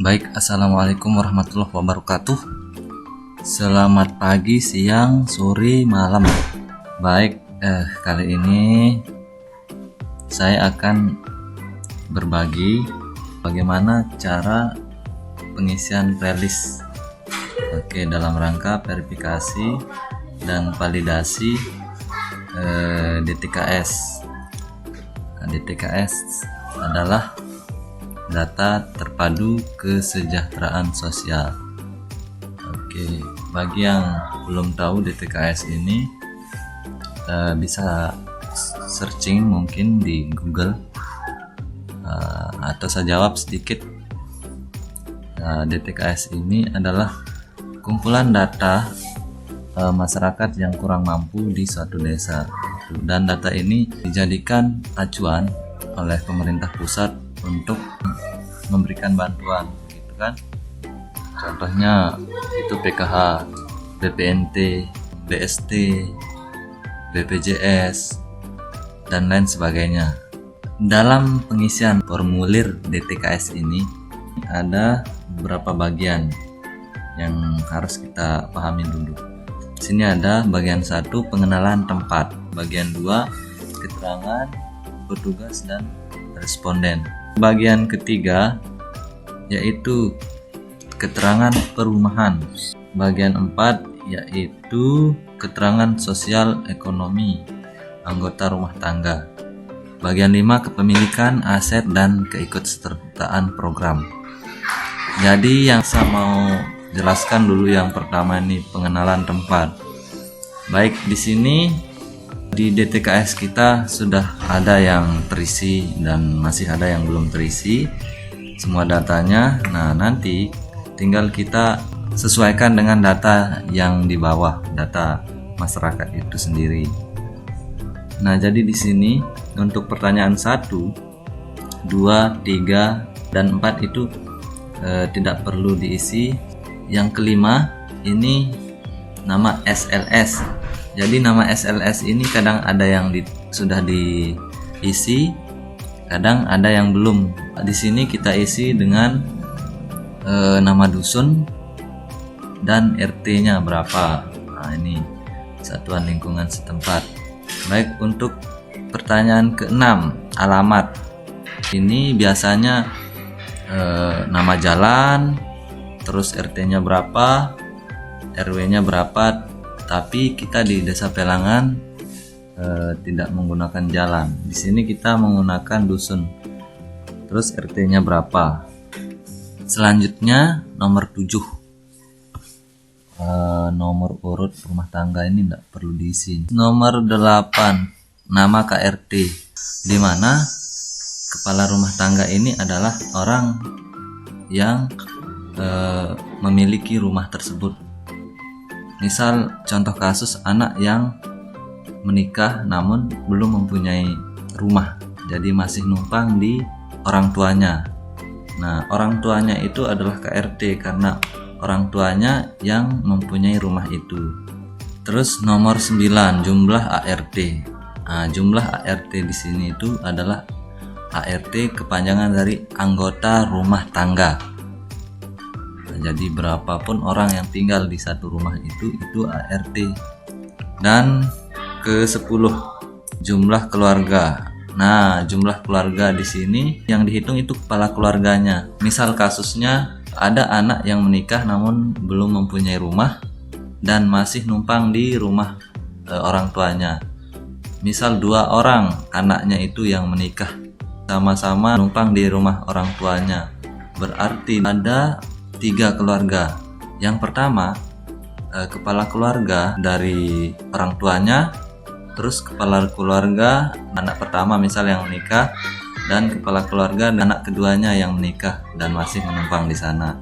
Baik, assalamualaikum warahmatullahi wabarakatuh. Selamat pagi, siang, sore, malam. Baik, kali ini saya akan berbagi bagaimana cara pengisian playlist. Oke, dalam rangka verifikasi dan validasi DTKS. DTKS adalah data terpadu kesejahteraan sosial. Oke, bagi yang belum tahu DTKS ini bisa searching mungkin di Google atau saya jawab sedikit. DTKS ini adalah kumpulan data masyarakat yang kurang mampu di suatu desa, dan data ini dijadikan acuan oleh pemerintah pusat untuk memberikan bantuan, gitu kan? Contohnya itu PKH, BPNT, BST, BPJS, dan lain sebagainya. Dalam pengisian formulir DTKS ini ada beberapa bagian yang harus kita pahami dulu. Di sini ada bagian 1, pengenalan tempat, bagian 2, keterangan petugas dan responden. Bagian ketiga yaitu keterangan perumahan. Bagian 4 yaitu keterangan sosial ekonomi anggota rumah tangga. Bagian 5 kepemilikan aset dan keikutsertaan program. Jadi yang saya mau jelaskan dulu yang pertama ini pengenalan tempat. Baik, di sini di DTKS kita sudah ada yang terisi dan masih ada yang belum terisi semua datanya. Nah, nanti tinggal kita sesuaikan dengan data yang di bawah, data masyarakat itu sendiri. Nah, jadi di sini untuk pertanyaan 1, 2, 3, dan 4 itu tidak perlu diisi. Yang kelima ini nama SLS. Jadi nama SLS ini kadang ada yang sudah diisi, kadang ada yang belum. Di sini kita isi dengan nama dusun dan RT-nya berapa. Nah, ini satuan lingkungan setempat. Baik, untuk pertanyaan ke-6, alamat. Ini biasanya nama jalan, terus RT-nya berapa, RW-nya berapa. Tapi kita di Desa Pelangan tidak menggunakan jalan. Di sini kita menggunakan dusun. Terus RT-nya berapa. Selanjutnya nomor 7. Nomor urut rumah tangga ini tidak perlu diisi. Nomor 8, nama KRT, di mana kepala rumah tangga ini adalah orang yang memiliki rumah tersebut. Misal contoh kasus anak yang menikah namun belum mempunyai rumah, jadi masih numpang di orang tuanya. Nah, orang tuanya itu adalah KRT karena orang tuanya yang mempunyai rumah itu. Terus nomor 9, jumlah ART. Nah, jumlah ART di sini itu adalah ART kepanjangan dari anggota rumah tangga. Jadi berapapun orang yang tinggal di satu rumah itu ART. Dan ke-10, jumlah keluarga. Nah, jumlah keluarga di sini yang dihitung itu kepala keluarganya. Misal kasusnya ada anak yang menikah namun belum mempunyai rumah dan masih numpang di rumah orang tuanya. Misal 2 orang anaknya itu yang menikah sama-sama numpang di rumah orang tuanya. Berarti ada 3 keluarga. Yang pertama, kepala keluarga dari orang tuanya, terus kepala keluarga anak pertama misal yang menikah, dan kepala keluarga anak keduanya yang menikah dan masih menumpang di sana.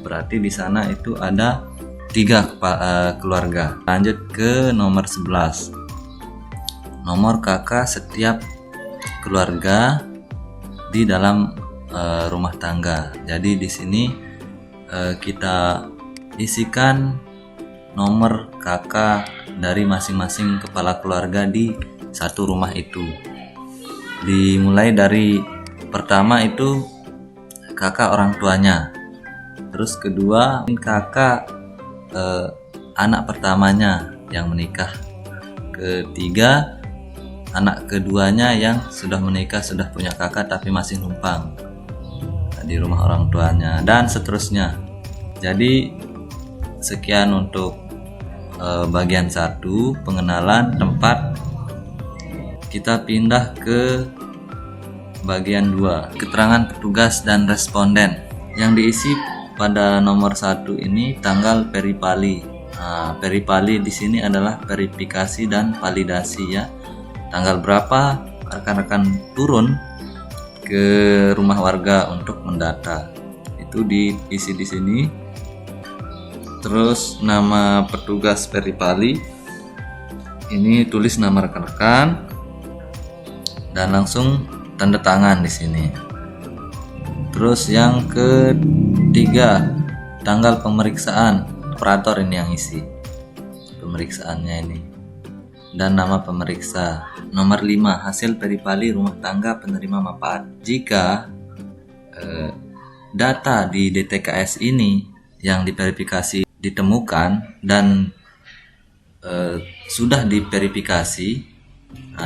Berarti di sana itu ada 3 keluarga. Lanjut ke nomor 11. Nomor kakak setiap keluarga di dalam rumah tangga. Jadi di sini kita isikan nomor kakak dari masing-masing kepala keluarga di satu rumah itu. Dimulai dari pertama itu kakak orang tuanya. Terus kedua, kakak anak pertamanya yang menikah. Ketiga, anak keduanya yang sudah menikah, sudah punya kakak tapi masih numpang di rumah orang tuanya, dan seterusnya. Jadi sekian untuk bagian 1, pengenalan tempat. Kita pindah ke bagian 2, keterangan petugas dan responden. Yang diisi pada nomor 1 ini tanggal peripali. Peripali di sini adalah verifikasi dan validasi ya. Tanggal berapa rekan-rekan turun ke rumah warga untuk mendata, itu diisi di sini. Terus nama petugas peripali ini tulis nama rekan-rekan dan langsung tanda tangan di sini. Terus yang ketiga, tanggal pemeriksaan. Operator ini yang isi pemeriksaannya ini, dan nama pemeriksa. Nomor 5, hasil peripali rumah tangga penerima manfaat. Jika data di DTKS ini yang diverifikasi ditemukan dan sudah diverifikasi,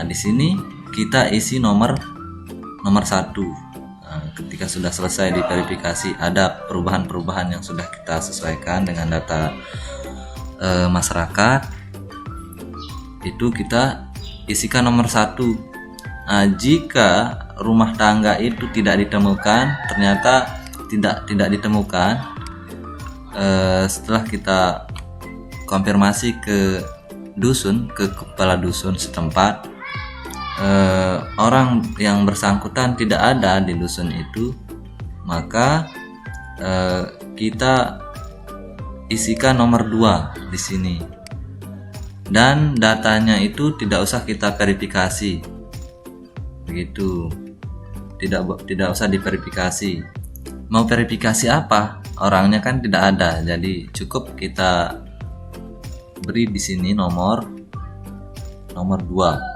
di sini kita isi nomor 1. Ketika sudah selesai diverifikasi, ada perubahan-perubahan yang sudah kita sesuaikan dengan data masyarakat, itu kita isikan nomor 1. Jika rumah tangga itu tidak ditemukan, ternyata tidak ditemukan, setelah kita konfirmasi ke dusun, ke kepala dusun setempat, orang yang bersangkutan tidak ada di dusun itu, maka kita isikan nomor 2 di sini, dan datanya itu tidak usah kita verifikasi, begitu, tidak usah diverifikasi. Mau verifikasi apa? Orangnya kan tidak ada, jadi cukup kita beri di sini nomor 2.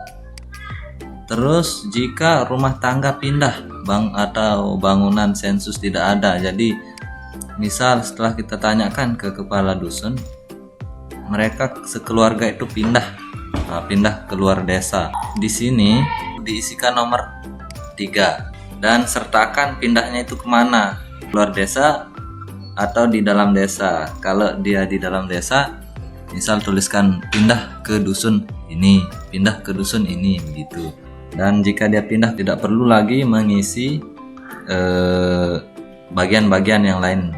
Terus jika rumah tangga pindah atau bangunan sensus tidak ada, jadi misal setelah kita tanyakan ke kepala dusun, mereka sekeluarga itu pindah keluar desa. Di sini diisikan nomor 3 dan sertakan pindahnya itu kemana, keluar desa atau di dalam desa. Kalau dia di dalam desa, misal tuliskan pindah ke dusun ini, pindah ke dusun ini, begitu. Dan jika dia pindah, tidak perlu lagi mengisi bagian-bagian yang lain.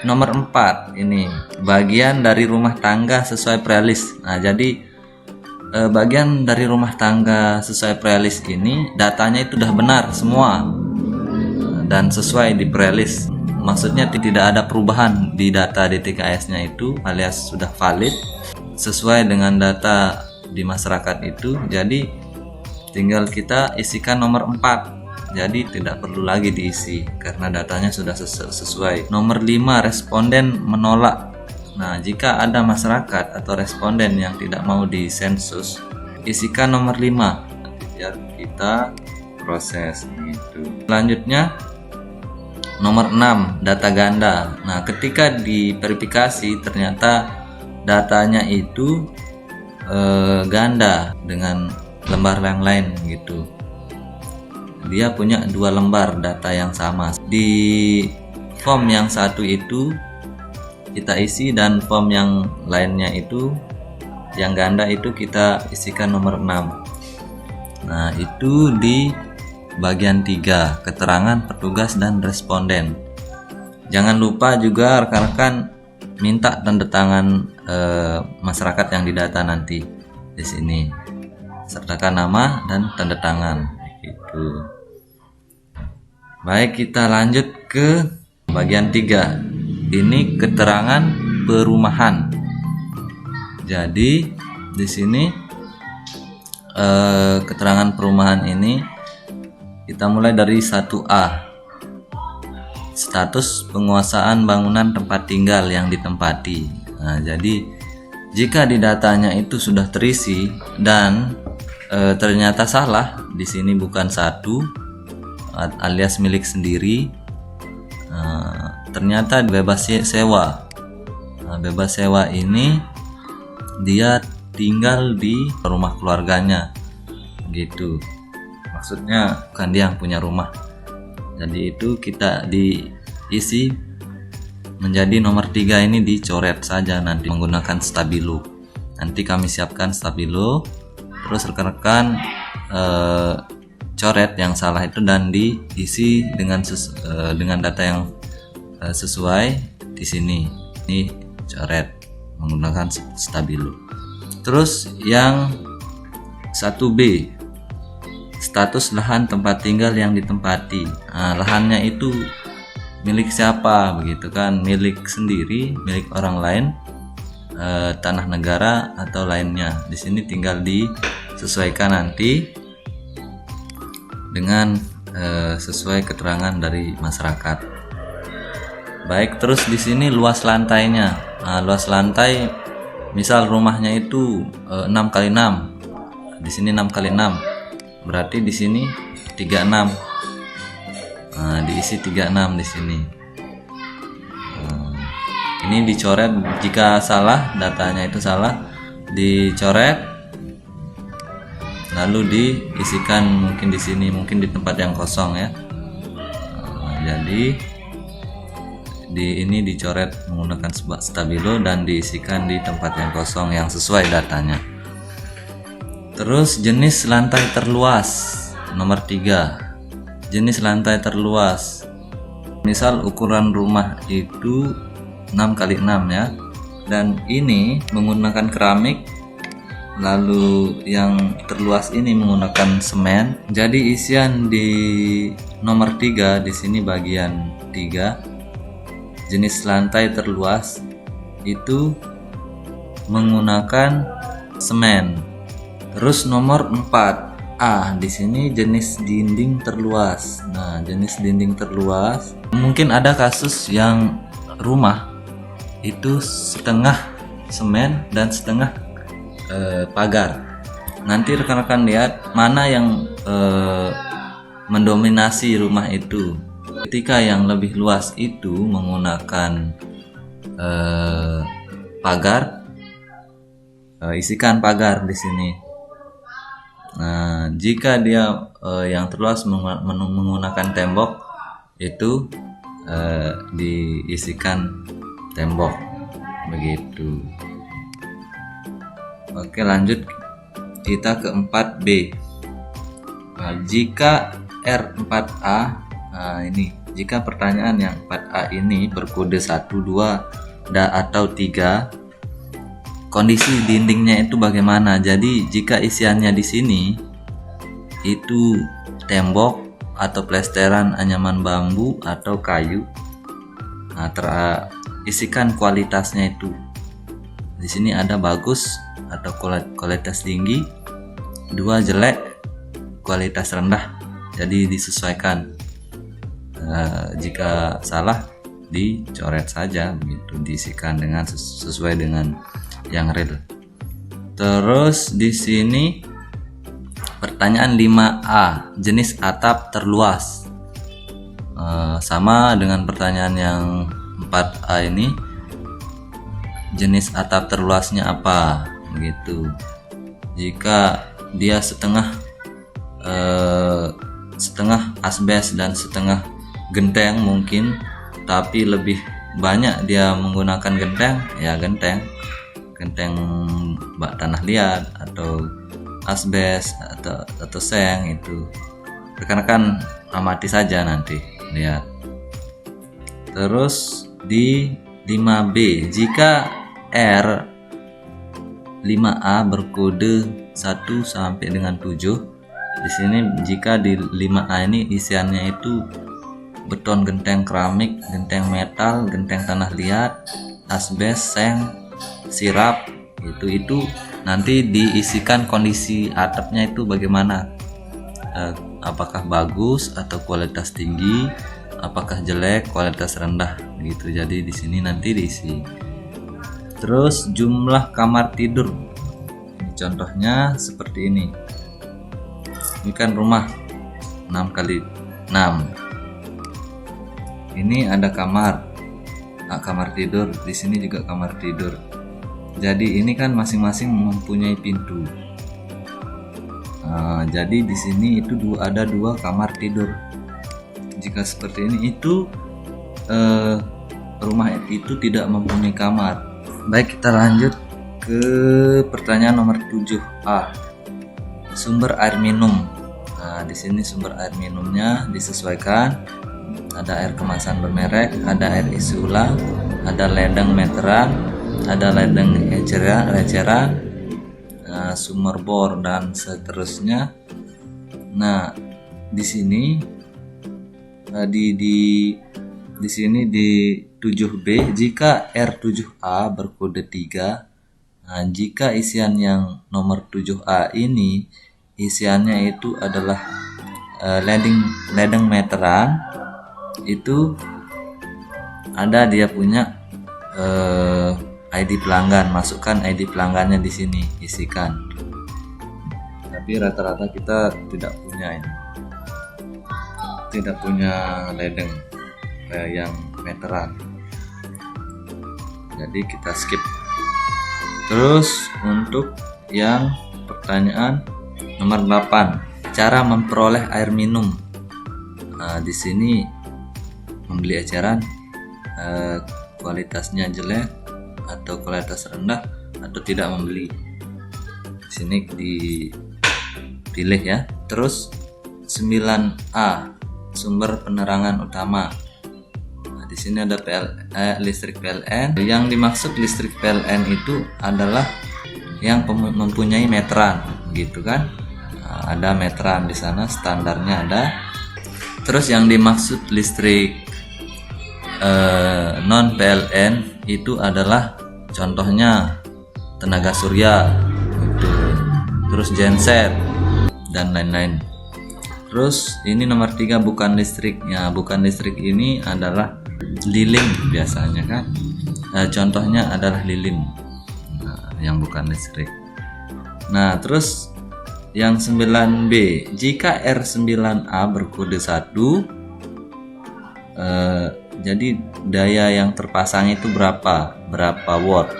Nomor 4 ini bagian dari rumah tangga sesuai prealis. Jadi bagian dari rumah tangga sesuai prealis ini datanya itu sudah benar semua dan sesuai di prealis. Maksudnya tidak ada perubahan di data DTKS-nya itu, alias sudah valid sesuai dengan data di masyarakat itu. Jadi tinggal kita isikan nomor 4, jadi tidak perlu lagi diisi karena datanya sudah sesuai. Nomor 5, responden menolak. Jika ada masyarakat atau responden yang tidak mau disensus, isikan nomor 5 biar kita proses gitu. Selanjutnya nomor 6, data ganda. Ketika diverifikasi ternyata datanya itu ganda dengan lembar yang lain gitu. Dia punya 2 lembar data yang sama. Di form yang satu itu kita isi, dan form yang lainnya itu yang ganda itu kita isikan nomor 6. Itu di bagian 3, keterangan petugas dan responden. Jangan lupa juga rekan-rekan minta tanda tangan masyarakat yang didata nanti di sini. Sertakan nama dan tanda tangan gitu. Baik, kita lanjut ke bagian 3. Ini keterangan perumahan. Jadi di sini keterangan perumahan ini kita mulai dari 1A. Status penguasaan bangunan tempat tinggal yang ditempati. Jadi jika di datanya itu sudah terisi dan ternyata salah, di sini bukan 1 alias milik sendiri, ternyata bebas sewa. Nah, bebas sewa ini dia tinggal di rumah keluarganya gitu, maksudnya bukan dia yang punya rumah. Jadi itu kita diisi menjadi nomor 3 ini dicoret saja nanti menggunakan stabilo. Nanti kami siapkan stabilo, terus rekan-rekan coret yang salah itu dan diisi dengan data yang sesuai di sini. Ini coret menggunakan stabilo. Terus yang 1B, status lahan tempat tinggal yang ditempati. Nah, lahannya itu milik siapa begitu kan? Milik sendiri, milik orang lain, tanah negara atau lainnya. Di sini tinggal disesuaikan nanti dengan sesuai keterangan dari masyarakat. Baik, terus di sini luas lantainya. Nah, luas lantai misal rumahnya itu 6x6. Di sini 6x6. Berarti di sini 36. Nah, diisi 36 di sini. Ini dicoret jika salah, datanya itu salah, dicoret lalu diisikan mungkin di sini, mungkin di tempat yang kosong ya. Jadi ini dicoret menggunakan stabilo dan diisikan di tempat yang kosong yang sesuai datanya. Terus jenis lantai terluas nomor 3. Jenis lantai terluas, misal ukuran rumah itu 6x6 ya, dan ini menggunakan keramik, lalu yang terluas ini menggunakan semen. Jadi isian di nomor 3 di sini bagian 3, jenis lantai terluas itu menggunakan semen. Terus nomor 4A di sini jenis dinding terluas. Nah, jenis dinding terluas mungkin ada kasus yang rumah itu setengah semen dan setengah pagar. Nanti rekan-rekan lihat mana yang mendominasi rumah itu. Ketika yang lebih luas itu menggunakan pagar, isikan pagar di sini. Nah, jika dia yang terluas menggunakan tembok, itu diisikan tembok begitu. Oke, lanjut kita ke 4B. Nah, jika R4A, nah ini jika pertanyaan yang 4A ini berkode 1, 2 atau 3, kondisi dindingnya itu bagaimana? Jadi jika isiannya di sini itu tembok atau plesteran anyaman bambu atau kayu, nah isikan kualitasnya itu. Di sini ada bagus atau kualitas tinggi, 2 jelek, kualitas rendah. Jadi disesuaikan. Jika salah dicoret saja begitu, diisikan dengan sesuai dengan yang real. Terus di sini pertanyaan 5A, jenis atap terluas. Sama dengan pertanyaan yang 4A ini, jenis atap terluasnya apa begitu. Jika dia setengah asbes dan setengah genteng mungkin, tapi lebih banyak dia menggunakan genteng, ya genteng bak tanah liat atau asbes atau seng, itu rekan-rekan amati saja nanti lihat. Terus di 5B, jika R5A berkode 1 sampai dengan 7, di sini jika di 5A ini isiannya itu beton genteng keramik, genteng metal, genteng tanah liat, asbes, seng, sirap, itu nanti diisikan kondisi atapnya itu bagaimana, apakah bagus atau kualitas tinggi, apakah jelek, kualitas rendah gitu. Jadi di sini nanti diisi. Terus jumlah kamar tidur, ini contohnya seperti ini. Ini kan rumah 6x6. Ini ada kamar kamar tidur, di sini juga kamar tidur. Jadi ini kan masing-masing mempunyai pintu. Jadi di sini itu ada 2 kamar tidur. Jika seperti ini itu rumah itu tidak mempunyai kamar. Baik, kita lanjut ke pertanyaan nomor 7A. Sumber air minum. Di sini sumber air minumnya disesuaikan. Ada air kemasan bermerek, ada air isi ulang, ada ledeng meteran, ada ledeng eceran, sumber bor dan seterusnya. Nah, di sini di sini di 7B, jika R7A berkode 3, jika isian yang nomor 7A ini isiannya itu adalah ledeng meteran, itu ada dia punya ID pelanggan, masukkan ID pelanggannya di sini, isikan. Tapi rata-rata kita tidak punya ini, tidak punya ledeng yang meteran, jadi kita skip. Terus untuk yang pertanyaan nomor 8, cara memperoleh air minum. Di sini membeli eceran kualitasnya jelek atau kualitas rendah atau tidak membeli. Di sini dipilih ya. Terus 9A, sumber penerangan utama. Di sini ada listrik PLN. Yang dimaksud listrik PLN itu adalah yang mempunyai meteran, gitu kan? Ada meteran di sana, standarnya ada. Terus yang dimaksud listrik non PLN itu adalah contohnya tenaga surya, gitu. Terus genset dan lain-lain. Terus ini nomor 3, bukan listriknya. Bukan listrik ini adalah lilin biasanya kan. Contohnya adalah lilin, yang bukan listrik. Nah, terus yang 9B, jika R9A berkode 1, jadi daya yang terpasang itu berapa watt?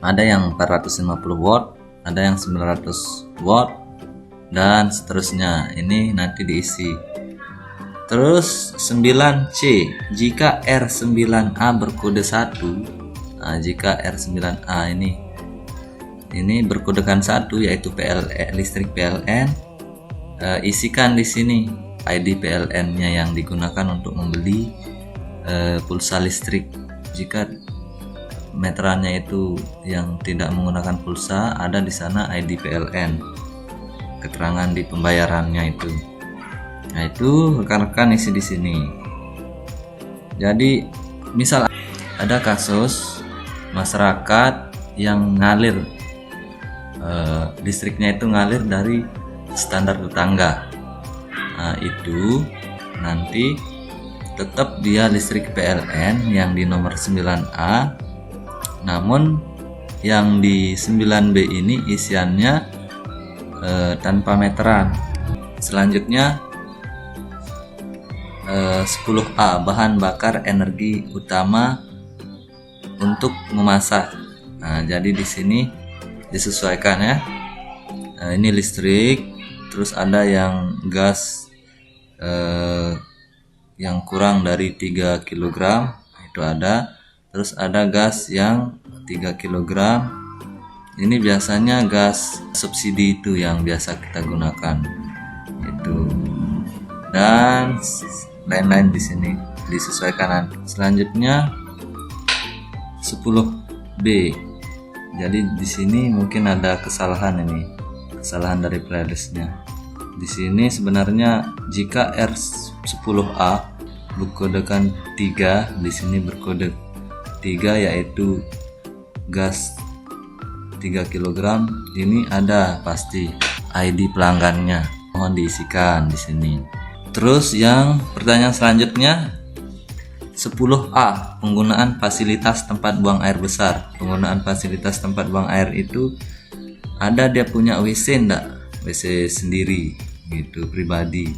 Ada yang 450 watt, ada yang 900 watt, dan seterusnya. Ini nanti diisi. Terus 9C, jika R9A berkode 1, jika R9A ini berkodekan 1, yaitu listrik PLN, isikan di sini ID PLN-nya yang digunakan untuk membeli pulsa listrik. Jika meterannya itu yang tidak menggunakan pulsa, ada di sana ID PLN, keterangan di pembayarannya itu. Nah, itu rekan-rekan isi di sini. Jadi misal ada kasus masyarakat yang ngalir listriknya itu ngalir dari standar tetangga. Nah, itu nanti tetap dia listrik PLN yang di nomor 9A, namun yang di 9B ini isiannya tanpa meteran. Selanjutnya 10A, bahan bakar energi utama untuk memasak. Nah, jadi di sini disesuaikan ya. Ini listrik, terus ada yang gas yang kurang dari 3 kg, itu ada. Terus ada gas yang 3 kg. Ini biasanya gas subsidi itu yang biasa kita gunakan. Itu. Dan lain-lain di sini disesuaikan. Selanjutnya 10B. Jadi di sini mungkin ada kesalahan dari playlistnya. Di sini sebenarnya jika R10A berkodekan 3, di sini berkode 3 yaitu gas 3 kg. Ini ada pasti ID pelanggannya. Mohon diisikan di sini. Terus yang pertanyaan selanjutnya 10A, penggunaan fasilitas tempat buang air besar. Penggunaan fasilitas tempat buang air itu ada dia punya WC enggak? WC sendiri gitu, pribadi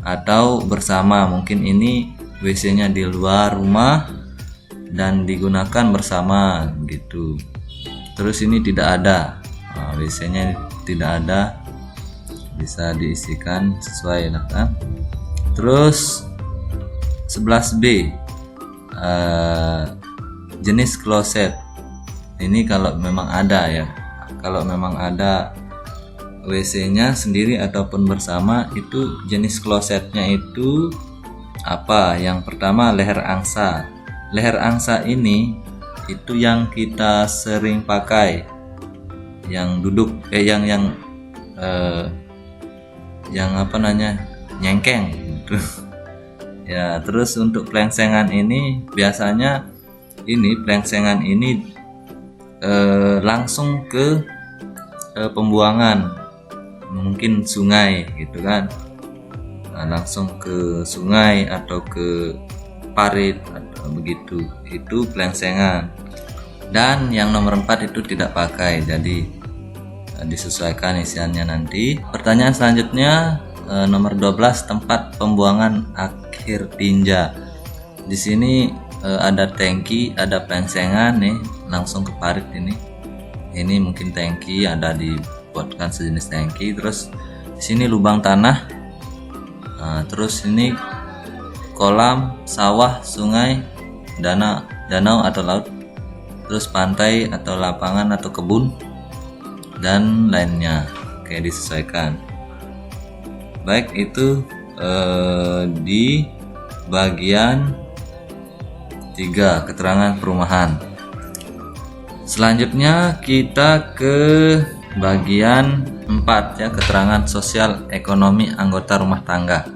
atau bersama. Mungkin ini WC-nya di luar rumah dan digunakan bersama gitu. Terus ini tidak ada, WC-nya tidak ada, bisa diisikan sesuai lah kan. Terus 11B, jenis kloset. Ini kalau memang ada ya, kalau memang ada WC-nya sendiri ataupun bersama, itu jenis klosetnya itu apa? Yang pertama leher angsa. Leher angsa ini itu yang kita sering pakai, yang duduk yang apa namanya, nyengkeng gitu. Ya, terus untuk pelengsengan ini biasanya pelengsengan ini langsung ke pembuangan, mungkin sungai gitu kan. Langsung ke sungai atau ke parit atau begitu, itu pelengsengan. Dan yang nomor 4 itu tidak pakai, jadi disesuaikan isiannya nanti. Pertanyaan selanjutnya nomor 12, tempat pembuangan akhir tinja. Di sini ada tangki, ada pelengsengan nih, langsung ke parit ini. Ini mungkin tangki, ada dibuatkan sejenis tangki. Terus di sini lubang tanah. Terus ini kolam, sawah, sungai, danau atau laut. Terus pantai atau lapangan atau kebun dan lainnya. Oke, disesuaikan. Baik, itu di bagian 3, keterangan perumahan. Selanjutnya kita ke bagian 4 ya, keterangan sosial ekonomi anggota rumah tangga.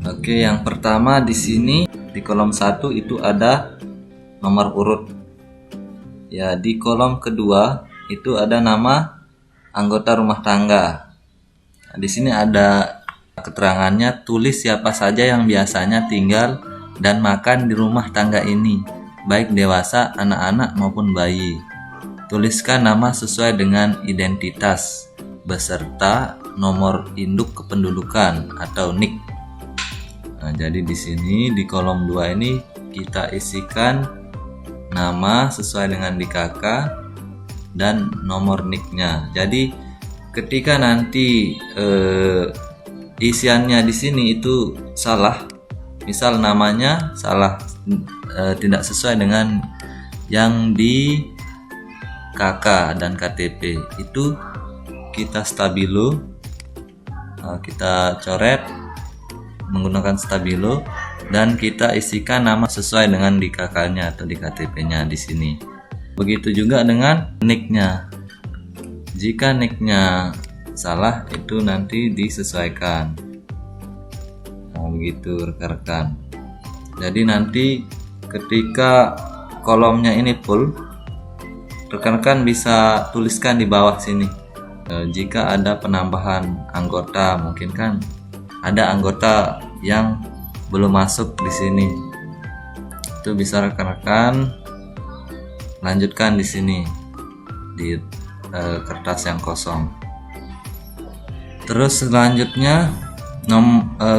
Oke, yang pertama di sini di kolom 1 itu ada nomor urut. Ya, di kolom kedua itu ada nama anggota rumah tangga. Nah, di sini ada keterangannya, tulis siapa saja yang biasanya tinggal dan makan di rumah tangga ini, baik dewasa, anak-anak maupun bayi. Tuliskan nama sesuai dengan identitas beserta nomor induk kependudukan atau NIK. Nah, jadi di sini di kolom 2 ini kita isikan nama sesuai dengan DKK dan nomor NIK-nya. Jadi ketika nanti isiannya di sini itu salah, misal namanya salah, tidak sesuai dengan yang di KK dan KTP, itu kita stabilo, kita coret menggunakan stabilo dan kita isikan nama sesuai dengan di KK-nya atau di KTP-nya di sini. Begitu juga dengan NIK-nya. Jika NIK-nya salah, itu nanti disesuaikan. Nah, begitu rekan-rekan. Jadi nanti ketika kolomnya ini full, rekan-rekan bisa tuliskan di bawah sini. Jika ada penambahan anggota, mungkin kan ada anggota yang belum masuk di sini, itu bisa rekan-rekan lanjutkan di sini di kertas yang kosong. Terus selanjutnya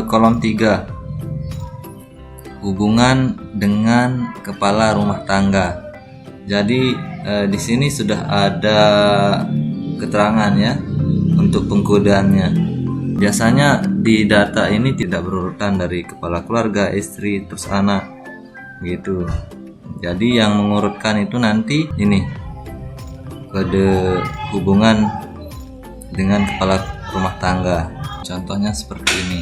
kolom 3, hubungan dengan kepala rumah tangga. Jadi di sini sudah ada keterangan ya untuk pengkodeannya. Biasanya di data ini tidak berurutan dari kepala keluarga, istri, terus anak gitu. Jadi yang mengurutkan itu nanti ini kode hubungan dengan kepala rumah tangga. Contohnya seperti ini.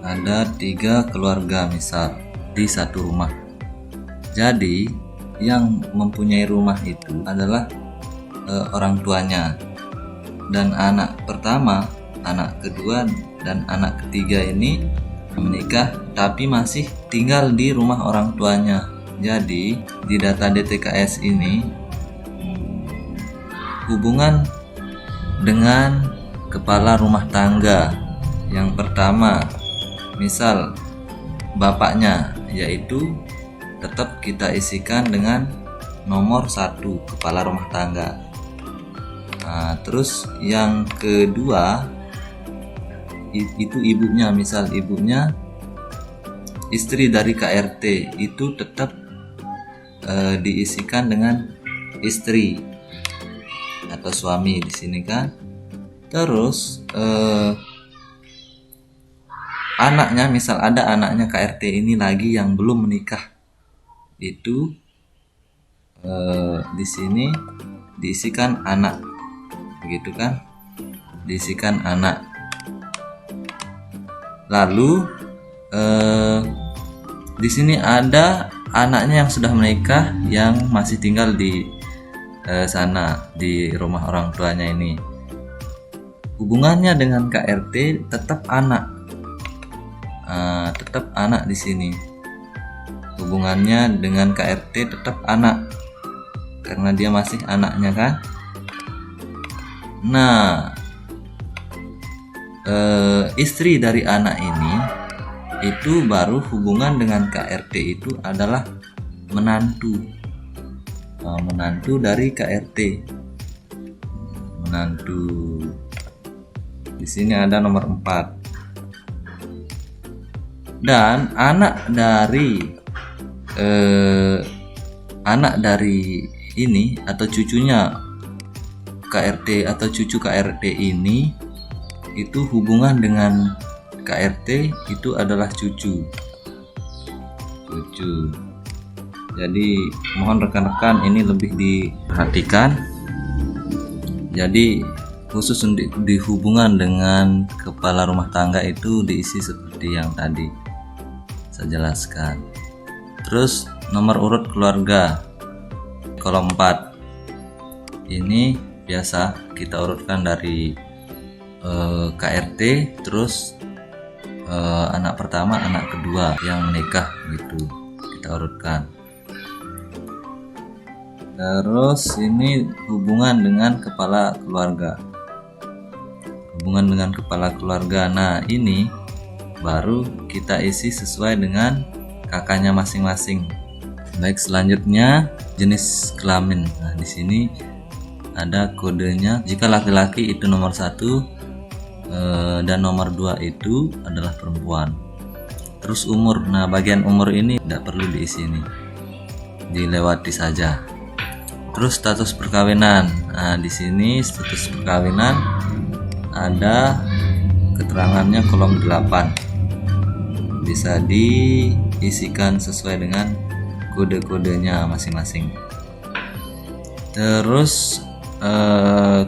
Ada 3 keluarga misal di satu rumah. Jadi yang mempunyai rumah itu adalah orang tuanya dan anak pertama, anak kedua dan anak ketiga ini menikah tapi masih tinggal di rumah orang tuanya. Jadi di data DTKS ini hubungan dengan kepala rumah tangga yang pertama, misal bapaknya, yaitu tetap kita isikan dengan nomor 1, kepala rumah tangga. Nah, terus yang kedua itu ibunya, misal ibunya istri dari KRT, itu tetap diisikan dengan istri atau suami di sini kan. Terus anaknya, misal ada anaknya KRT ini lagi yang belum menikah, itu di sini diisikan anak, begitu kan, diisikan anak. Lalu di sini ada anaknya yang sudah menikah yang masih tinggal di sana di rumah orang tuanya ini. Hubungannya dengan KRT tetap anak, tetap anak di sini. Hubungannya dengan KRT tetap anak karena dia masih anaknya kan. Nah, istri dari anak ini itu baru hubungan dengan KRT itu adalah menantu, menantu dari KRT, menantu. Di sini ada nomor 4. Dan anak dari ini atau cucunya KRT atau cucu KRT ini itu hubungan dengan KRT itu adalah cucu. Jadi mohon rekan-rekan ini lebih diperhatikan. Jadi khusus untuk di hubungan dengan kepala rumah tangga itu diisi seperti yang tadi saya jelaskan. Terus nomor urut keluarga kolom 4 ini biasa kita urutkan dari KRT, terus anak pertama, anak kedua yang menikah gitu kita urutkan. Terus ini hubungan dengan kepala keluarga. Hubungan dengan kepala keluarga. Nah, ini baru kita isi sesuai dengan kakaknya masing-masing. Baik, selanjutnya jenis kelamin. Nah, di sini ada kodenya. Jika laki-laki itu nomor 1 dan nomor 2 itu adalah perempuan. Terus umur. Nah, bagian umur ini tidak perlu diisi ini. Dilewati saja. Terus status perkawinan. Nah, di sini status perkawinan ada keterangannya kolom 8. Bisa diisikan sesuai dengan kode-kodenya masing-masing. Terus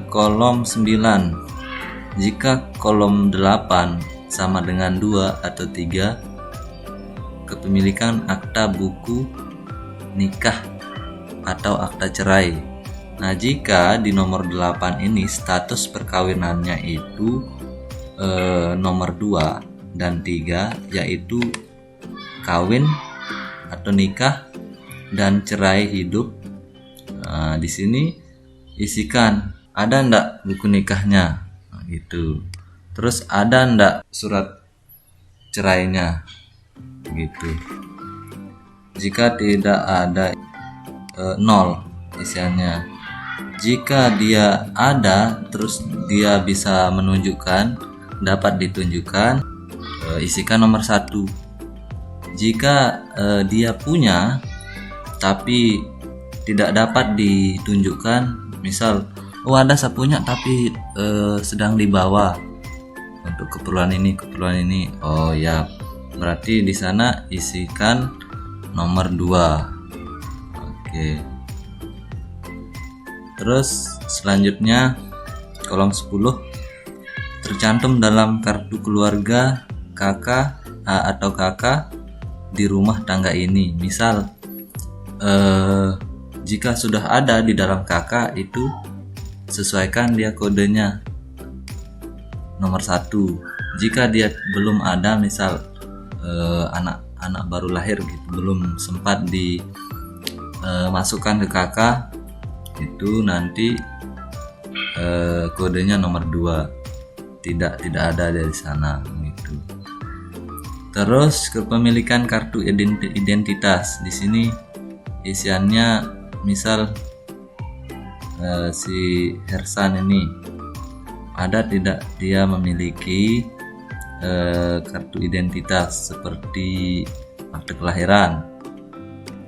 kolom 9. Jika kolom 8 sama dengan 2 atau 3, kepemilikan akta buku nikah atau akta cerai. Nah, jika di nomor 8 ini status perkawinannya itu nomor 2 dan 3, yaitu kawin atau nikah dan cerai hidup. Nah, di sini isikan ada ndak buku nikahnya, nah, gitu. Terus ada ndak surat cerainya, gitu. Jika tidak ada, 0 isiannya. Jika dia ada, terus dia bisa menunjukkan, dapat ditunjukkan, isikan nomor 1. Jika dia punya tapi tidak dapat ditunjukkan, misal ada saya punya tapi sedang dibawa untuk keperluan ini, oh ya, berarti di sana isikan nomor 2. Oke. Terus selanjutnya kolom 10, tercantum dalam kartu keluarga kakak atau kakak di rumah tangga ini. Misal jika sudah ada di dalam kakak itu sesuaikan dia kodenya nomor 1. Jika dia belum ada, misal anak baru lahir gitu, belum sempat dimasukkan ke kakak, itu nanti kodenya nomor 2, tidak ada dari sana gitu. Terus kepemilikan kartu identitas. Di sini isiannya misal si Hersan ini ada tidak dia memiliki kartu identitas seperti akte kelahiran,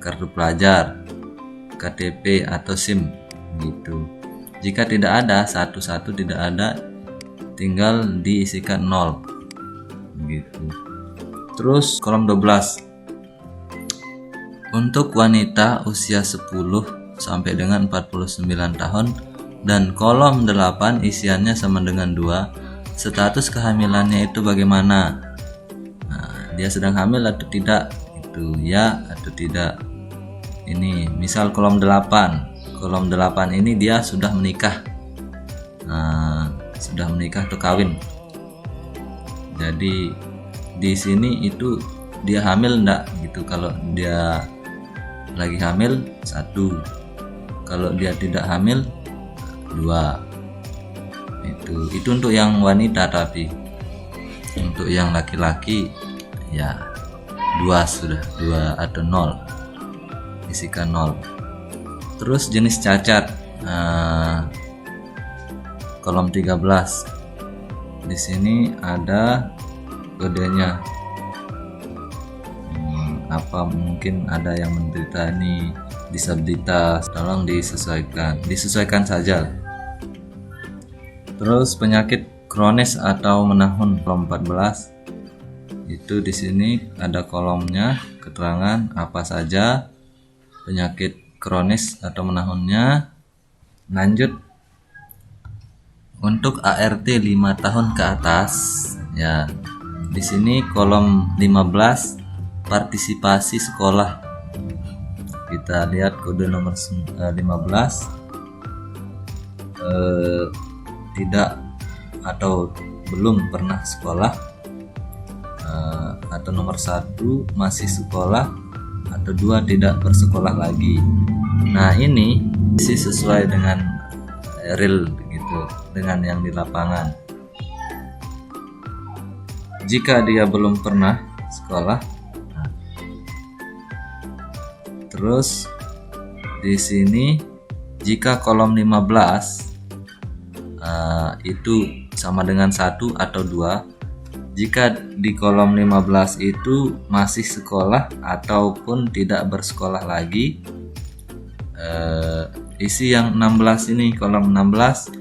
kartu pelajar, KTP atau SIM gitu. Jika tidak ada, satu-satu tidak ada, tinggal diisikan 0 gitu. Terus kolom 12 untuk wanita usia 10 sampai dengan 49 tahun, dan kolom 8 isiannya sama dengan 2. Status kehamilannya itu bagaimana? Nah, dia sedang hamil atau tidak? Itu ya atau tidak. Ini misal kolom 8. Kolom 8 ini dia sudah menikah. Nah, sudah menikah atau kawin. Jadi di sini itu dia hamil enggak gitu. Kalau dia lagi hamil 1. Kalau dia tidak hamil 2. Itu untuk yang wanita, tapi untuk yang laki-laki ya 2 sudah, 2 atau 0, isikan 0. Terus jenis cacat, kolom 13 di sini ada kodenya. Apa mungkin ada yang menderita ini disabilitas, tolong disesuaikan saja. Terus penyakit kronis atau menahun, kolom 14 itu di sini ada kolomnya, keterangan apa saja penyakit kronis atau menahunnya. Lanjut untuk ART 5 tahun ke atas ya. Di sini kolom 15 partisipasi sekolah. Kita lihat kode nomor 15, tidak atau belum pernah sekolah, atau nomor 1 masih sekolah, atau 2 tidak bersekolah lagi. Nah, ini sih sesuai dengan real gitu, dengan yang di lapangan. Jika dia belum pernah sekolah, terus di sini jika kolom 15 itu sama dengan 1 atau 2. Jika di kolom 15 itu masih sekolah ataupun tidak bersekolah lagi, isi yang 16 ini, kolom 16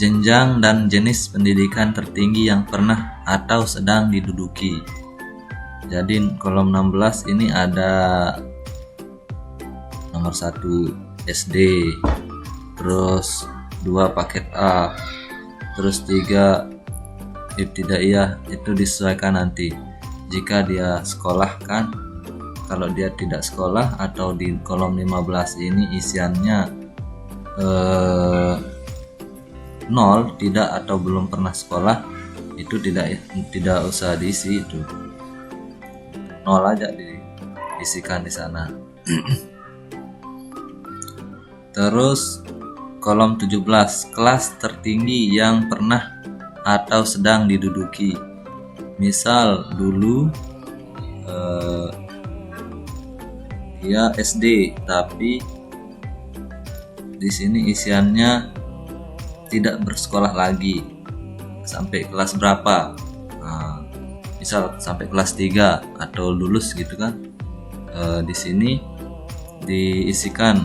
jenjang dan jenis pendidikan tertinggi yang pernah atau sedang diduduki. Jadi kolom 16 ini ada nomor 1 SD, terus 2 paket A, terus 3 ibtidaiyah, itu disesuaikan nanti. Jika dia sekolah kan, kalau dia tidak sekolah atau di kolom 15 ini isiannya 0, tidak atau belum pernah sekolah, itu tidak usah diisi, itu 0 aja diisikan di sana. Terus kolom 17 kelas tertinggi yang pernah atau sedang diduduki. Misal dulu dia SD, tapi di sini isiannya tidak bersekolah lagi. Sampai kelas berapa? Misal sampai kelas 3 atau lulus gitu kan. Di sini diisikan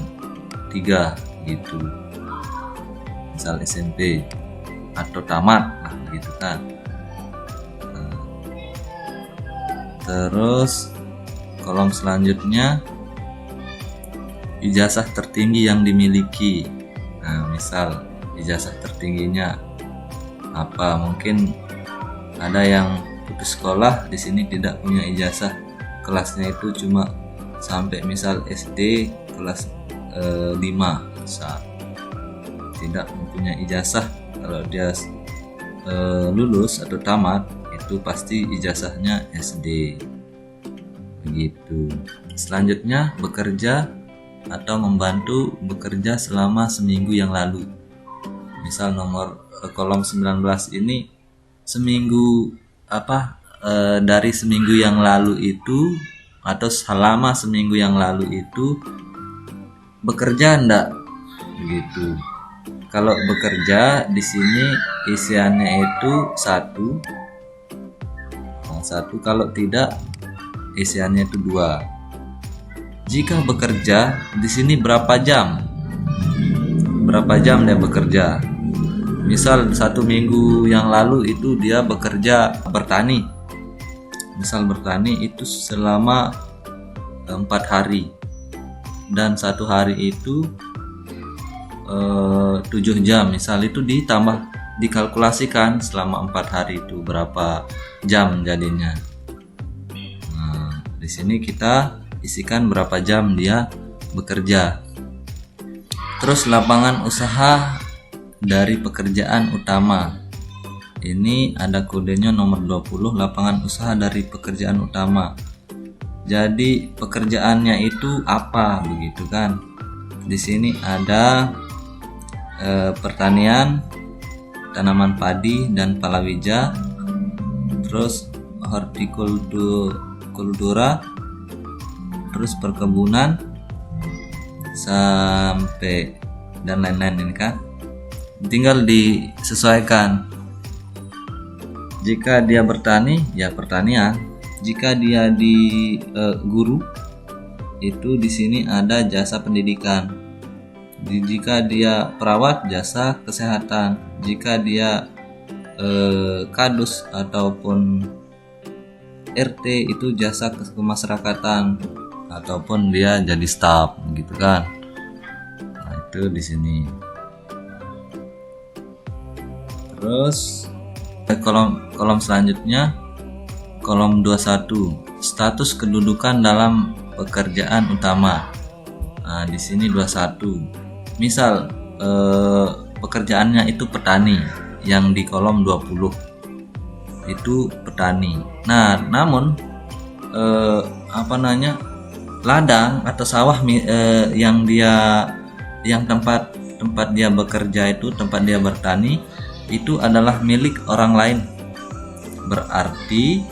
3 gitu, misal SMP atau tamat gitu kan. Terus kolom selanjutnya ijazah tertinggi yang dimiliki. Nah, misal ijazah tertingginya apa, mungkin ada yang putus sekolah, di sini tidak punya ijazah, kelasnya itu cuma sampai misal SD kelas 5, tidak mempunyai ijazah. Kalau dia lulus atau tamat, itu pasti ijazahnya SD begitu. Selanjutnya bekerja atau membantu bekerja selama seminggu yang lalu. Misal nomor kolom 19 ini seminggu dari seminggu yang lalu itu atau selama seminggu yang lalu itu bekerja enggak begitu. kalau bekerja di sini isiannya itu satu. Nah, satu, kalau tidak isiannya itu 2. Jika bekerja di sini berapa jam? Berapa jam dia bekerja? Misal 1 minggu yang lalu itu dia bekerja bertani. Misal bertani itu selama 4 hari. Dan 1 hari itu 7 jam. Misal itu dikalkulasikan selama 4 hari itu berapa jam jadinya. Nah, di sini kita isikan berapa jam dia bekerja. Terus lapangan usaha dari pekerjaan utama. Ini ada kodenya nomor 20, lapangan usaha dari pekerjaan utama. Jadi pekerjaannya itu apa begitu kan? Di sini ada pertanian, tanaman padi dan palawija, terus hortikultura, terus perkebunan sampai dan lain-lain ini kan. Tinggal disesuaikan. Jika dia bertani, ya pertanian. Jika dia di guru, itu di sini ada jasa pendidikan. Jika dia perawat, jasa kesehatan. Jika dia kadus ataupun RT, itu jasa kemasyarakatan, ataupun dia jadi staf, gitu kan. Nah, itu di sini. Terus kolom selanjutnya, kolom 21, status kedudukan dalam pekerjaan utama. Nah, di sini 21. Misal pekerjaannya itu petani, yang di kolom 20 itu petani. Nah, namun ladang atau sawah yang tempat dia bekerja itu, tempat dia bertani itu adalah milik orang lain. Berarti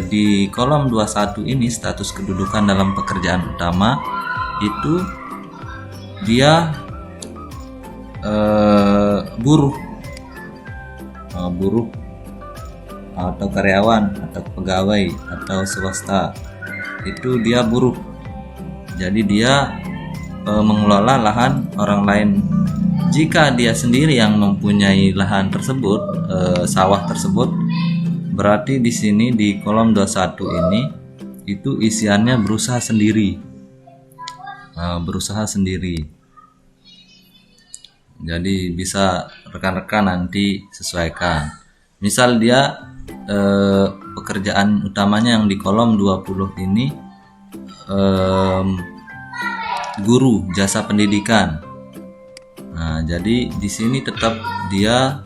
di kolom 21 ini, status kedudukan dalam pekerjaan utama, itu dia buruh atau karyawan atau pegawai atau swasta, itu dia buruh. Jadi dia mengelola lahan orang lain. Jika dia sendiri yang mempunyai lahan tersebut, sawah tersebut, berarti di sini di kolom 21 ini itu isiannya berusaha sendiri. Berusaha sendiri. Jadi bisa rekan-rekan nanti sesuaikan. Misal dia pekerjaan utamanya yang di kolom 20 ini guru, jasa pendidikan. Nah, jadi di sini tetap dia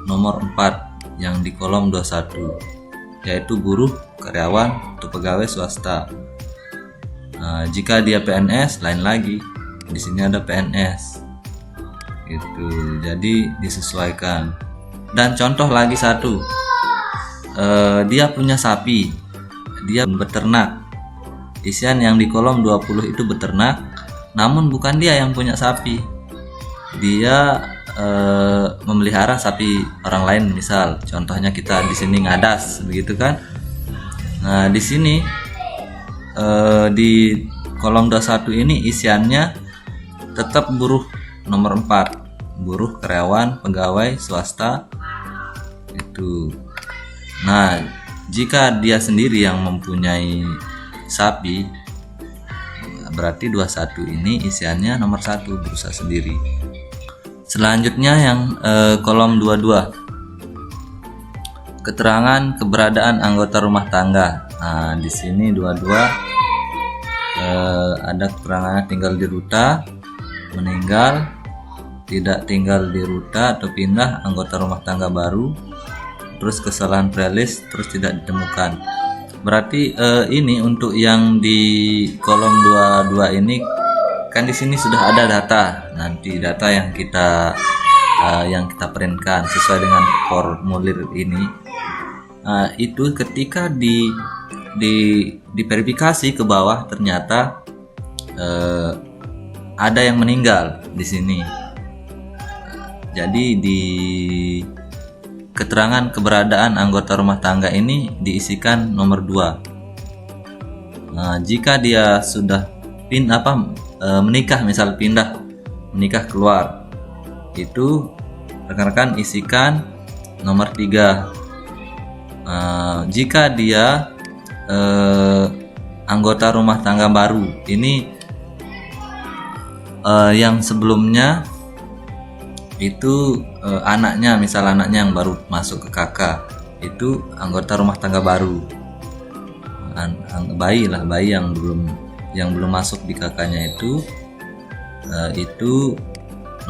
nomor 4 yang di kolom 21, yaitu buruh, karyawan, atau pegawai swasta. Nah, jika dia PNS, lain lagi. Di sini ada PNS. Gitu. Jadi disesuaikan. Dan contoh lagi satu, dia punya sapi, dia beternak. Isian yang di kolom 20 itu beternak, namun bukan dia yang punya sapi. Dia memelihara sapi orang lain, misal contohnya kita di sini ngadas, begitu kan. Nah, di sini di kolom 21 ini isiannya tetap buruh nomor 4, buruh, karyawan, pegawai swasta itu. Nah, jika dia sendiri yang mempunyai sapi, berarti 21 ini isiannya nomor 1, berusaha sendiri. Selanjutnya yang kolom 22, keterangan keberadaan anggota rumah tangga. Nah, di sini 22 ada keterangannya tinggal di Ruta, meninggal, tidak tinggal di Ruta atau pindah, anggota rumah tangga baru, terus kesalahan prelis, terus tidak ditemukan. Berarti ini untuk yang di kolom 22 ini kan di sini sudah ada data. Nanti data yang kita printkan sesuai dengan formulir ini. Itu ketika diverifikasi ke bawah ternyata ada yang meninggal di sini. Jadi di keterangan keberadaan anggota rumah tangga ini diisikan nomor 2. Nah, jika dia sudah menikah, misal menikah keluar, itu rekan-rekan isikan nomor 3. Jika dia anggota rumah tangga baru, ini yang sebelumnya itu anaknya, misal anaknya yang baru masuk ke KK, itu anggota rumah tangga baru. Bayi yang belum masuk di KK-nya itu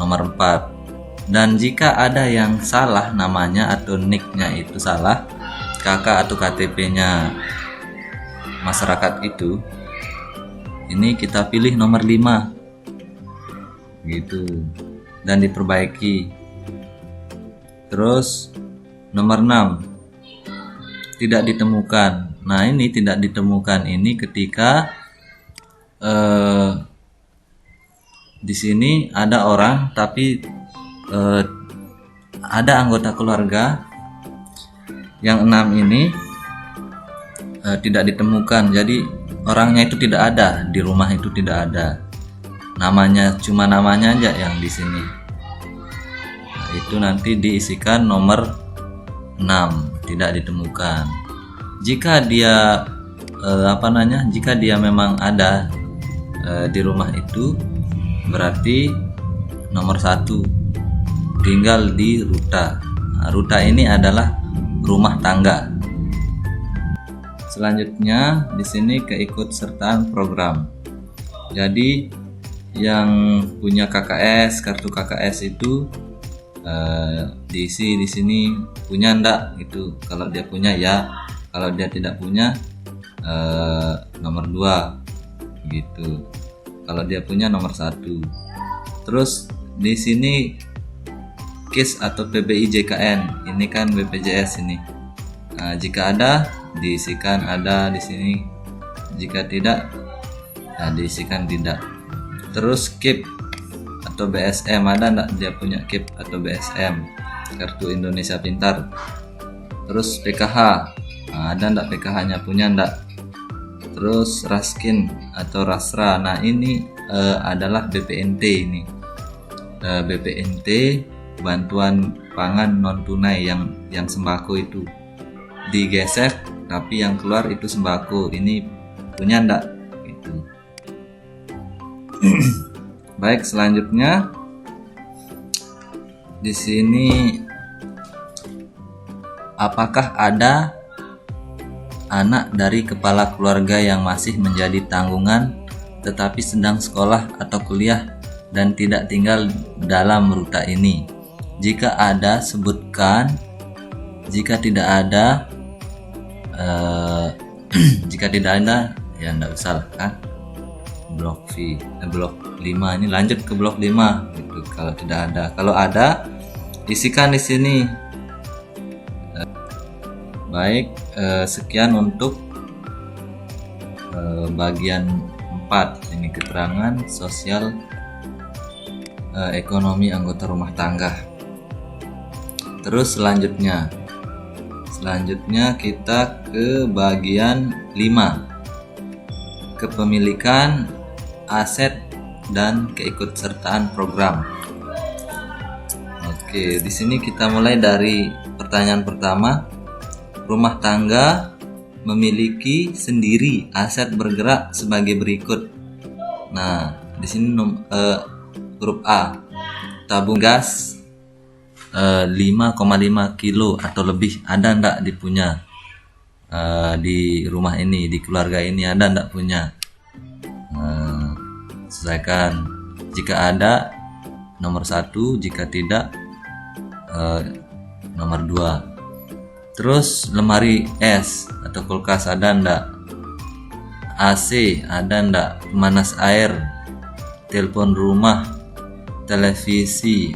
nomor 4. Dan jika ada yang salah namanya atau nicknya itu salah, KK atau KTP-nya masyarakat itu, ini kita pilih nomor 5 gitu dan diperbaiki. Terus nomor 6, tidak ditemukan. Nah, ini tidak ditemukan ini ketika di sini ada orang tapi ada anggota keluarga yang 6 ini tidak ditemukan. Jadi orangnya itu tidak ada di rumah, itu tidak ada. Cuma namanya aja yang di sini. Nah, itu nanti diisikan nomor 6, tidak ditemukan. Jika dia jika dia memang ada di rumah itu, berarti nomor 1, tinggal di Ruta. Nah, Ruta ini adalah rumah tangga. Selanjutnya di sini keikutsertaan program. Jadi yang punya KKS, kartu KKS itu diisi di sini, punya ndak gitu. Kalau dia punya ya, kalau dia tidak punya nomor 2 gitu. Kalau dia punya nomor 1. Terus di sini KIS atau PBI JKN, ini kan BPJS ini. Nah, jika ada diisikan ada di sini, jika tidak diisikan tidak. Terus KIP atau BSM, ada enggak dia punya KIP atau BSM, kartu Indonesia Pintar. Terus PKH, ada enggak PKH-nya, punya enggak. Terus Raskin atau Rasra, nah ini adalah BPNT ini. BPNT, bantuan pangan non tunai yang sembako itu digesek, tapi yang keluar itu sembako. Ini punya enggak gitu. Baik, selanjutnya di sini, apakah ada anak dari kepala keluarga yang masih menjadi tanggungan tetapi sedang sekolah atau kuliah dan tidak tinggal dalam Ruta ini? Jika ada, sebutkan. Jika tidak ada, jika tidak ada ya enggak usah lah kan. Blok 5 ini lanjut ke blok 5 gitu. Kalau tidak ada, kalau ada isikan di sini. Baik, sekian untuk bagian 4 ini, keterangan sosial ekonomi anggota rumah tangga. Terus selanjutnya kita ke bagian 5, kepemilikan aset dan keikutsertaan program. Oke, di sini kita mulai dari pertanyaan pertama. Rumah tangga memiliki sendiri aset bergerak sebagai berikut. Nah, di sini huruf A, tabung gas 5,5 kilo atau lebih, ada ndak dipunya di rumah ini, di keluarga ini, ada ndak punya? Selesaikan. Jika ada nomor 1, jika tidak nomor 2. Terus lemari es atau kulkas ada ndak? AC ada ndak? Pemanas air, telepon rumah, televisi,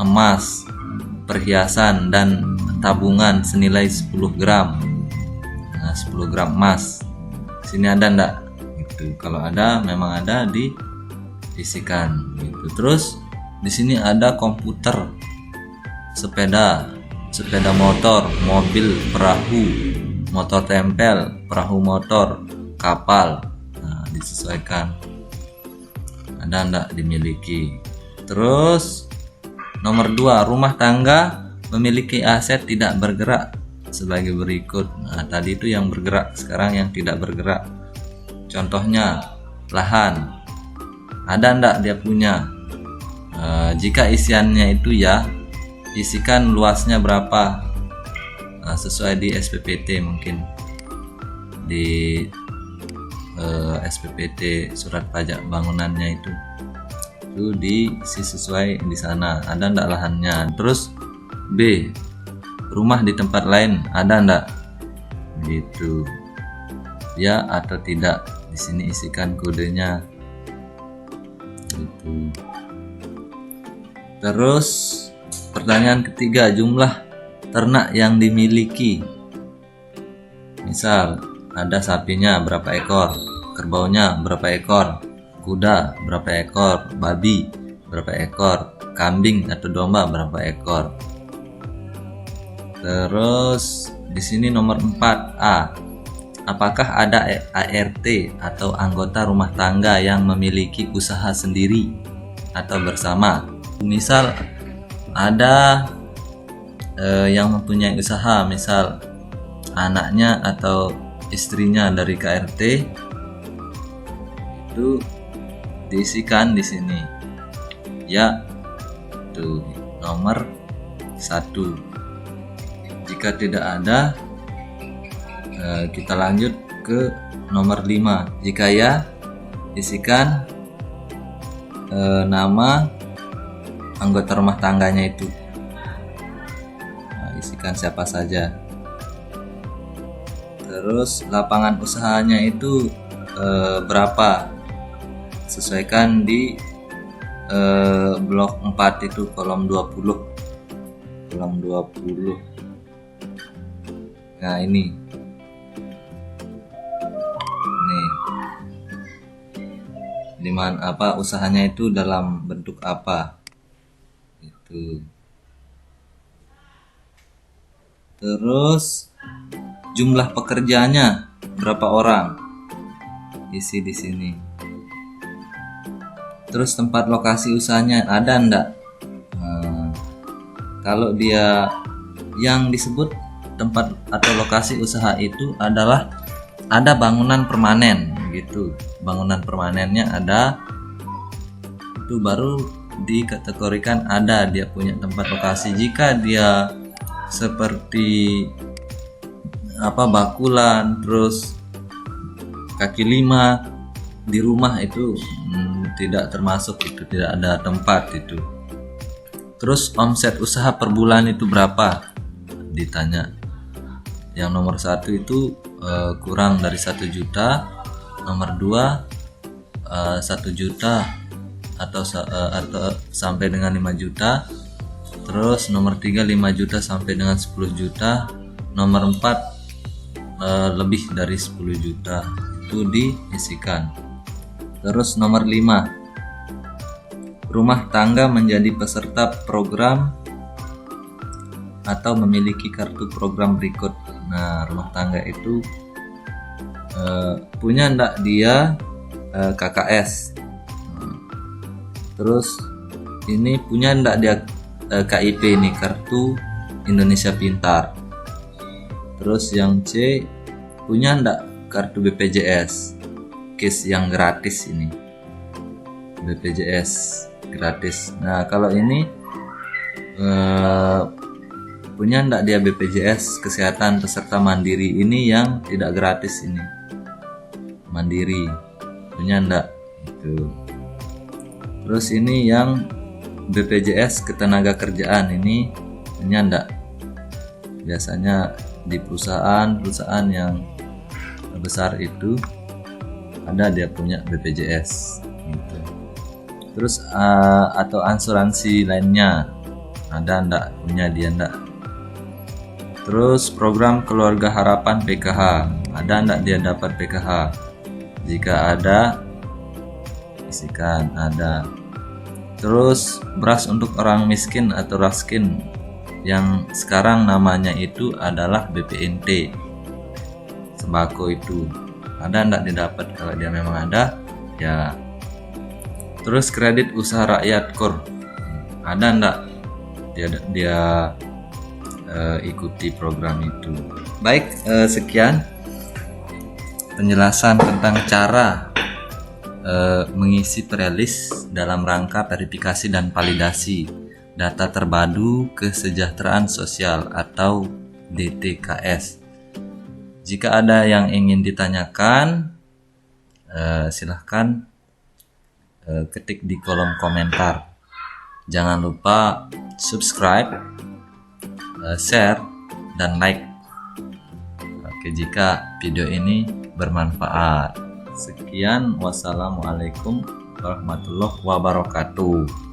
emas, perhiasan dan tabungan senilai 10 gram. Nah, 10 gram emas. Sini ada ndak? Gitu. Kalau ada, memang ada, diisikan gitu. Terus di sini ada komputer sepeda motor, mobil, perahu, motor tempel, perahu motor, kapal. Nah, disesuaikan ada enggak dimiliki. Terus nomor 2, rumah tangga memiliki aset tidak bergerak sebagai berikut. Nah, tadi itu yang bergerak, sekarang yang tidak bergerak. Contohnya lahan, ada enggak dia punya? Jika isiannya itu ya, isikan luasnya berapa, sesuai di SPPT, mungkin di SPPT surat pajak bangunannya itu diisi sesuai di sana, ada ndak lahannya. Terus B, rumah di tempat lain, ada ndak gitu ya atau tidak. Di sini isikan kodenya gitu. Terus pertanyaan ketiga, jumlah ternak yang dimiliki. Misal ada sapinya berapa ekor, kerbaunya berapa ekor, kuda berapa ekor, babi berapa ekor, kambing atau domba berapa ekor. Terus di sini nomor 4A, apakah ada ART atau anggota rumah tangga yang memiliki usaha sendiri atau bersama? Misal ada yang mempunyai usaha, misal anaknya atau istrinya dari KRT, itu diisikan di sini ya, tuh nomor 1. Jika tidak ada, kita lanjut ke nomor 5. Jika ya, isikan nama anggota rumah tangganya itu. Nah, isikan siapa saja. Terus lapangan usahanya itu berapa? Sesuaikan di blok 4 itu kolom 20. Kolom 20. Nah, ini. Nih. Dimana apa usahanya itu dalam bentuk apa? Itu. Terus jumlah pekerjaannya berapa orang? Isi di sini. Terus tempat lokasi usahanya ada enggak? Kalau dia yang disebut tempat atau lokasi usaha itu adalah ada bangunan permanen gitu. Bangunan permanennya ada, itu baru dikategorikan ada dia punya tempat lokasi. Jika dia seperti bakulan, terus kaki 5 di rumah itu tidak termasuk, itu tidak ada tempat itu. Terus omset usaha per bulan itu berapa ditanya. Yang nomor 1 itu kurang dari 1 juta, nomor 2 1 juta atau sampai dengan 5 juta, terus nomor 3 5 juta sampai dengan 10 juta, nomor 4 lebih dari 10 juta, itu diisikan. Terus nomor 5, rumah tangga menjadi peserta program atau memiliki kartu program berikut. Nah, rumah tangga itu punya ndak dia KKS. Terus ini punya ndak dia KIP ini, kartu Indonesia Pintar. Terus yang C, punya ndak kartu BPJS, KIS yang gratis ini, BPJS gratis. Nah, kalau ini punya ndak dia BPJS kesehatan peserta mandiri, ini yang tidak gratis ini, mandiri, punya ndak itu. Terus ini yang BPJS ketenaga kerjaan, ini punya ndak? Biasanya di perusahaan yang besar itu ada dia punya BPJS gitu. Terus atau asuransi lainnya ada ndak? Punya dia ndak? Terus program keluarga harapan PKH, ada ndak dia dapat PKH? Jika ada, isikan ada. Terus beras untuk orang miskin atau raskin, yang sekarang namanya itu adalah BPNT sembako itu. Ada ndak didapat? Kalau dia memang ada ya. Terus kredit usaha rakyat KUR, ada ndak dia ikuti program itu? Baik, sekian penjelasan tentang cara mengisi prelis dalam rangka verifikasi dan validasi data terpadu kesejahteraan sosial atau DTKS. Jika ada yang ingin ditanyakan, silahkan ketik di kolom komentar. Jangan lupa subscribe, share, dan like. Oke, jika video ini bermanfaat. Sekian, wassalamualaikum warahmatullahi wabarakatuh.